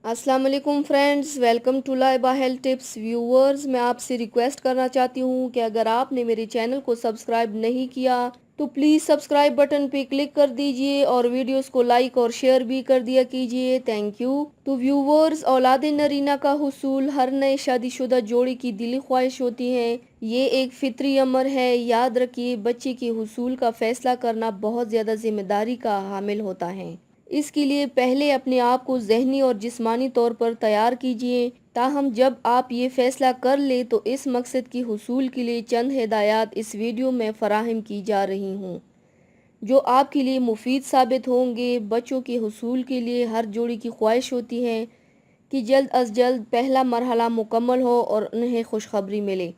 अस्सलाम वालेकुम friends, welcome to Laiba health tips. Viewers, मैं आपसे रिक्वेस्ट करना चाहती हूँ कि अगर आपने मेरे चैनल को सब्सक्राइब नहीं किया तो प्लीज़ सब्सक्राइब बटन पे क्लिक कर दीजिए और वीडियोस को लाइक और शेयर भी कर दिया कीजिए। Thank you. तो व्यूअर्स, औलाद नरीना का हुसूल हर नए शादीशुदा जोड़ी की दिली ख्वाहिश होती है। ये एक फितरी अमर है। याद रखिए, बच्चे के हुसूल का फैसला करना बहुत ज़्यादा जिम्मेदारी का हामिल होता है। इसके लिए पहले अपने आप को ज़हनी और जिस्मानी तौर पर तैयार कीजिए, ताहम जब आप ये फ़ैसला कर ले तो इस मकसद की हुसूल के लिए चंद हिदायत इस वीडियो में फ़राहम की जा रही हूँ, जो आपके लिए मुफीद साबित होंगे। बच्चों के हुसूल के लिए हर जोड़ी की ख्वाहिश होती है कि जल्द अज जल्द पहला मरहला मुकम्मल हो और उन्हें खुशखबरी मिले।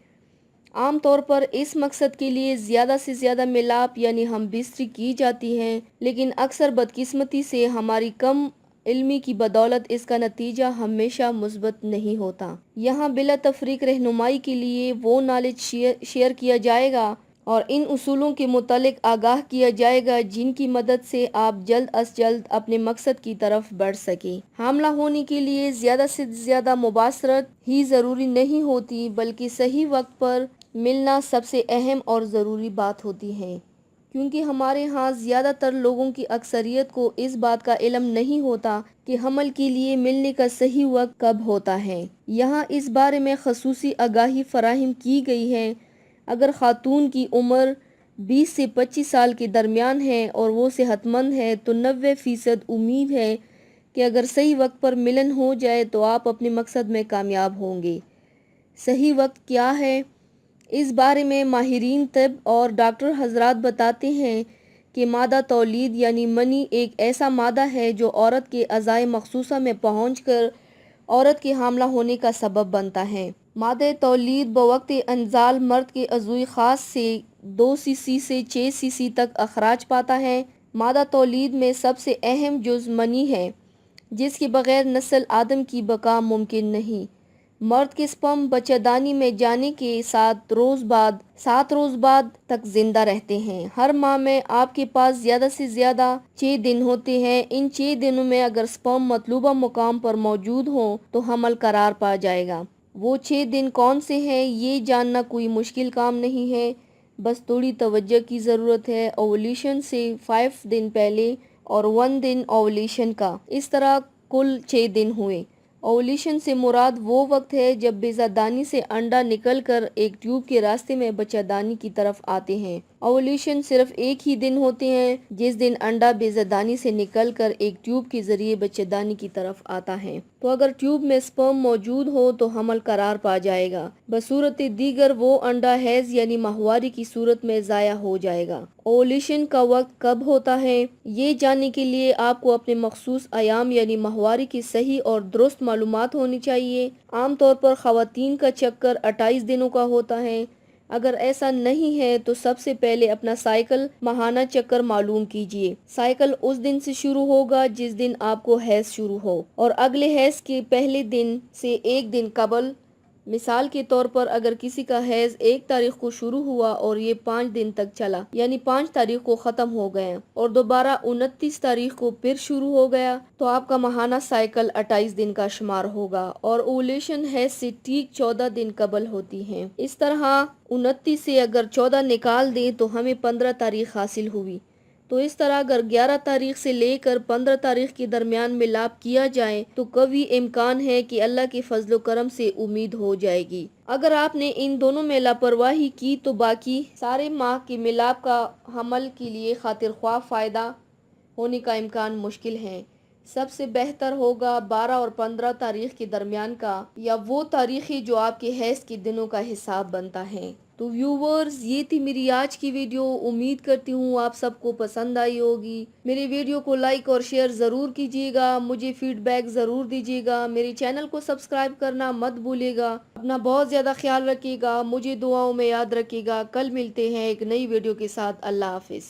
आम तौर पर इस मकसद के लिए ज़्यादा से ज़्यादा मिलाप यानी हम बिस्तरी की जाती हैं, लेकिन अक्सर बदकिस्मती से हमारी कम इल्मी की बदौलत इसका नतीजा हमेशा मुस्बत नहीं होता। यहाँ बिला तफरीक रहनुमाई के लिए वो नॉलेज शेयर किया जाएगा और इन उसूलों के मुतालिक आगाह किया जाएगा जिनकी मदद से आप जल्द अज जल्द अपने मकसद की तरफ बढ़ सकें। हामला होने के लिए ज़्यादा से ज़्यादा मुबासरत ही ज़रूरी नहीं होती, बल्कि सही वक्त पर मिलना सबसे अहम और ज़रूरी बात होती है, क्योंकि हमारे यहाँ ज़्यादातर लोगों की अक्सरियत को इस बात का इल्म नहीं होता कि हमल के लिए मिलने का सही वक्त कब होता है। यहाँ इस बारे में खसूसी आगाही फराहम की गई है। अगर खातून की उम्र 20 से 25 साल के दरमियान है और वो सेहतमंद है तो 90% उम्मीद है कि अगर सही वक्त पर मिलन हो जाए तो आप अपने मकसद में कामयाब होंगे। सही वक्त क्या है? इस बारे में माहिरीन तिब और डॉक्टर हजरात बताते हैं कि मादा तौलीद यानी मनी एक ऐसा मादा है जो औरत के अज़ाए मखसूसा में पहुंचकर औरत के हामला होने का सबब बनता है। मादा तौलीद बवक्त अंजाल मर्द के अज़ुई ख़ास से 2 सीसी से 6 सीसी तक अखराज पाता है। मादा तौलीद में सबसे अहम जुज़ मनी है, जिसके बगैर नस्ल आदम की बका मुमकिन नहीं। मर्द के स्पर्म बच्चेदानी में जाने के 7 रोज़ बाद तक जिंदा रहते हैं। हर माह में आपके पास ज़्यादा से ज़्यादा 6 दिन होते हैं। इन 6 दिनों में अगर स्पर्म मतलूबा मुकाम पर मौजूद हो तो हमल करार पा जाएगा। वो 6 दिन कौन से हैं, ये जानना कोई मुश्किल काम नहीं है, बस थोड़ी तवज्जो की ज़रूरत है। ओवुलेशन से 5 दिन पहले और 1 दिन ओवुलेशन का, इस तरह कुल 6 दिन हुए। ओवुलेशन से मुराद वो वक्त है जब बेज़ादानी से अंडा निकलकर एक ट्यूब के रास्ते में बच्चेदानी की तरफ आते हैं। ओवुलेशन सिर्फ एक ही दिन होते हैं जिस दिन अंडा बेज़ादानी से निकलकर एक ट्यूब के जरिए बच्चेदानी की तरफ आता है। तो अगर ट्यूब में स्पर्म मौजूद हो तो हमल करार पा जाएगा। बसूरत दीगर वो अंडा हैज यानी माहवारी की सूरत में ज़ाया हो जाएगा। ओवुलेशन का वक्त कब होता है, ये जानने के लिए आपको अपने मखसूस आयाम यानी माहवारी की सही और दुरुस्त मालूमात होनी चाहिए। आमतौर पर ख़वातीन का चक्कर 28 दिनों का होता है। अगर ऐसा नहीं है तो सबसे पहले अपना साइकिल माहाना चक्कर मालूम कीजिए। साइकिल उस दिन से शुरू होगा जिस दिन आपको हैज शुरू हो और अगले हैज के पहले दिन से एक दिन कबल। मिसाल के तौर पर अगर किसी का हैज 1 तारीख को शुरू हुआ और ये 5 दिन तक चला, यानी 5 तारीख को ख़त्म हो गया और दोबारा 29 तारीख को फिर शुरू हो गया, तो आपका माहाना साइकिल 28 दिन का शुमार होगा और ओवुलेशन हैज से ठीक 14 दिन कबल होती है। इस तरह 29 से अगर 14 निकाल दें तो हमें 15 तारीख हासिल हुई। तो इस तरह अगर 11 तारीख से लेकर 15 तारीख के दरमियान मिलाप किया जाए तो कभी इम्कान है कि अल्लाह के फजलो करम से उम्मीद हो जाएगी। अगर आपने इन दोनों में लापरवाही की तो बाकी सारे माह के मिलाप का हमल के लिए खातिर ख्वाह फ़ायदा होने का इम्कान मुश्किल है। सबसे बेहतर होगा 12 और 15 तारीख के दरमियान का, या वो तारीखें जो आपके हैज के दिनों का हिसाब बनता है। तो व्यूवर्स, ये थी मेरी आज की वीडियो। उम्मीद करती हूँ आप सबको पसंद आई होगी। मेरे वीडियो को लाइक और शेयर ज़रूर कीजिएगा, मुझे फीडबैक ज़रूर दीजिएगा। मेरे चैनल को सब्सक्राइब करना मत भूलिएगा। अपना बहुत ज़्यादा ख्याल रखिएगा, मुझे दुआओं में याद रखिएगा। कल मिलते हैं एक नई वीडियो के साथ। अल्लाह हाफिज़।